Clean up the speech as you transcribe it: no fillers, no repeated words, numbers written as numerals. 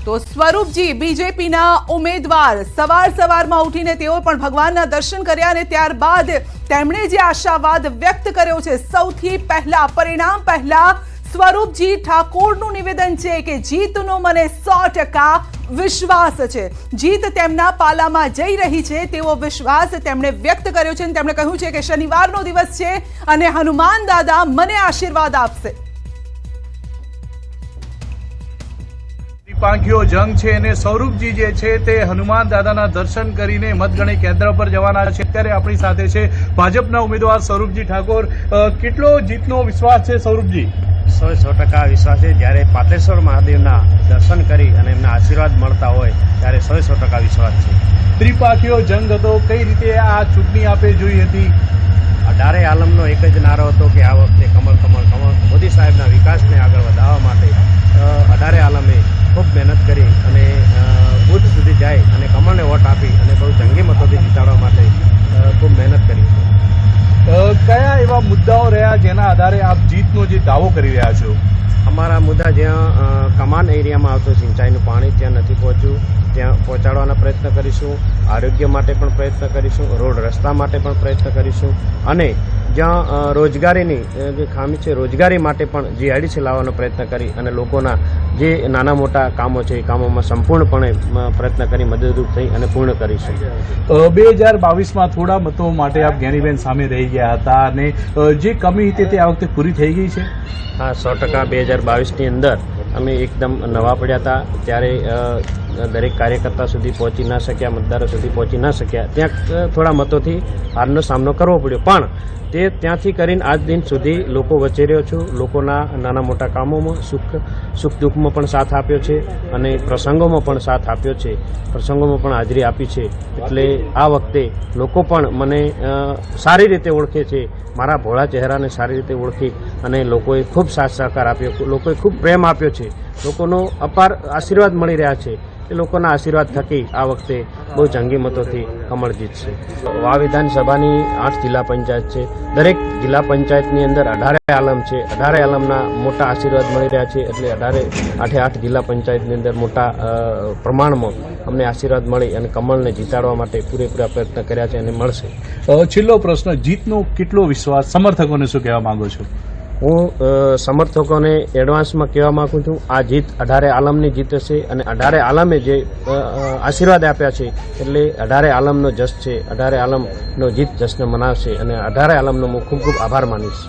તો સ્વરૂપજી બીજેપીના ઉમેદવાર સવારમાં ઉઠીને તેઓ પણ ભગવાનના દર્શન કર્યા અને ત્યારબાદ તેમણે જે આશાવાદ વ્યક્ત કર્યો છે, સૌથી પહેલા પરિણામ પહેલા સ્વરૂપજી ઠાકોરનું નિવેદન છે કે જીતનો મને 100% વિશ્વાસ છે, જીત તેમના પાલામાં જઈ રહી છે તેવો વિશ્વાસ તેમણે વ્યક્ત કર્યો છે અને તેમણે કહ્યું છે કે શનિવારનો દિવસ છે અને હનુમાન દાદા મને આશીર્વાદ આપશે। પાંખીઓ જંગ છે અને સ્વરૂપજી જે છે તે હનુમાન દાદાના દર્શન કરીને મતગણતરી કેન્દ્ર પર જવાના છે। ત્યારે આપણી સાથે છે ભાજપના ઉમેદવાર સ્વરૂપજી ઠાકોર। કેટલો જીતનો વિશ્વાસ છે સ્વરૂપજી? 100% વિશ્વાસ છે। જ્યારે પાટેશ્વર મહાદેવના દર્શન કરી અને એમના આશીર્વાદ મળતા હોય ત્યારે 100% વિશ્વાસ છે। ત્રિપાંખીઓ જંગ હતો, કઈ રીતે આ ચૂંટણી આપે જોઈ હતી? અઢારે આલમનો એક જ નારો હતો કે આ વખતે કમળ કમળ કમળ, મોદી સાહેબના વિકાસને આગળ વધારવા માટે અઢારે આલમે ખૂબ મહેનત કરી અને બુથ સુધી જાય અને કમળને વોટ આપી અને બહુ જંગી મતોથી જીતાડવા માટે ખૂબ મહેનત કરી છે। કયા એવા મુદ્દાઓ રહ્યા જેના આધારે આપ જીતનો જે દાવો કરી રહ્યા છો? અમારા મુદ્દા જ્યાં કમાન એરિયામાં આવતું સિંચાઈનું પાણી ત્યાં નથી પહોંચ્યું, ત્યાં પહોંચાડવાના પ્રયત્ન કરીશું। આરોગ્ય માટે પણ પ્રયત્ન કરીશું, રોડ રસ્તા માટે પણ પ્રયત્ન કરીશું અને જ્યાં રોજગારીની જે ખામી છે રોજગારી માટે પણ GIDC લાવવાનો પ્રયત્ન કરી અને લોકોના જે નાના મોટા કામો છે એ કામોમાં સંપૂર્ણપણે પ્રયત્ન કરી મદદરૂપ થઈ અને પૂર્ણ કરીશું। 2022માં થોડા મતો માટે આપ જ્ઞાનીબેન સામે રહી ગયા હતા અને જે કમી હતી તે આ વખતે પૂરી થઈ ગઈ છે? હા, 100% 2022ની અંદર અમે એકદમ નવા પડ્યા હતા ત્યારે દરેક કાર્યકર્તા સુધી પહોંચી ના શક્યા, મતદારો સુધી પહોંચી ના શક્યા, ત્યાં થોડા મતોથી હારનો સામનો કરવો પડ્યો, પણ તે ત્યાંથી કરીને આજ દિન સુધી લોકો વચ્ચે રહ્યો છું। લોકોના નાના મોટા કામોમાં સુખ દુઃખમાં પણ સાથ આપ્યો છે અને પ્રસંગોમાં પણ સાથ આપ્યો છે, પ્રસંગોમાં પણ હાજરી આપી છે। એટલે આ વખતે લોકો પણ મને સારી રીતે ઓળખે છે, મારા ભોળા ચહેરાને સારી રીતે ઓળખી અને લોકોએ ખૂબ સાથ સહકાર આપ્યો, લોકોએ ખૂબ પ્રેમ આપ્યો છે, લોકોનો અપાર આશીર્વાદ મળી રહ્યા છે। એ લોકોના આશીર્વાદ થકી આ વખતે બહુ જંગી મતોથી કમળ જીતશે। વા વિધાનસભાની 8 જિલ્લા પંચાયત છે, દરેક જિલ્લા પંચાયતની અંદર 18 આલમ છે, 18 આલમના મોટા આશીર્વાદ મળી રહ્યા છે, એટલે 8 જિલ્લા પંચાયતની અંદર મોટા પ્રમાણમાં અમને આશીર્વાદ મળી અને કમળને જીતાડવા માટે પૂરેપૂરા પ્રયત્ન કર્યા છે અને મળશે। છેલ્લો પ્રશ્ન, જીતનો કેટલો વિશ્વાસ? સમર્થકોને શું કહેવા માંગો છો? હું સમર્થકોને એડવાન્સમાં કહેવા માગું છું, આ જીત 18 આલમની જીત હશે અને 18 આલમે જે આશીર્વાદ આપ્યા છે એટલે 18 આલમનો જશ છે, 18 આલમનો જીત જશ્ન મનાવશે અને 18 આલમનો હું ખૂબ ખૂબ આભાર માનીશ।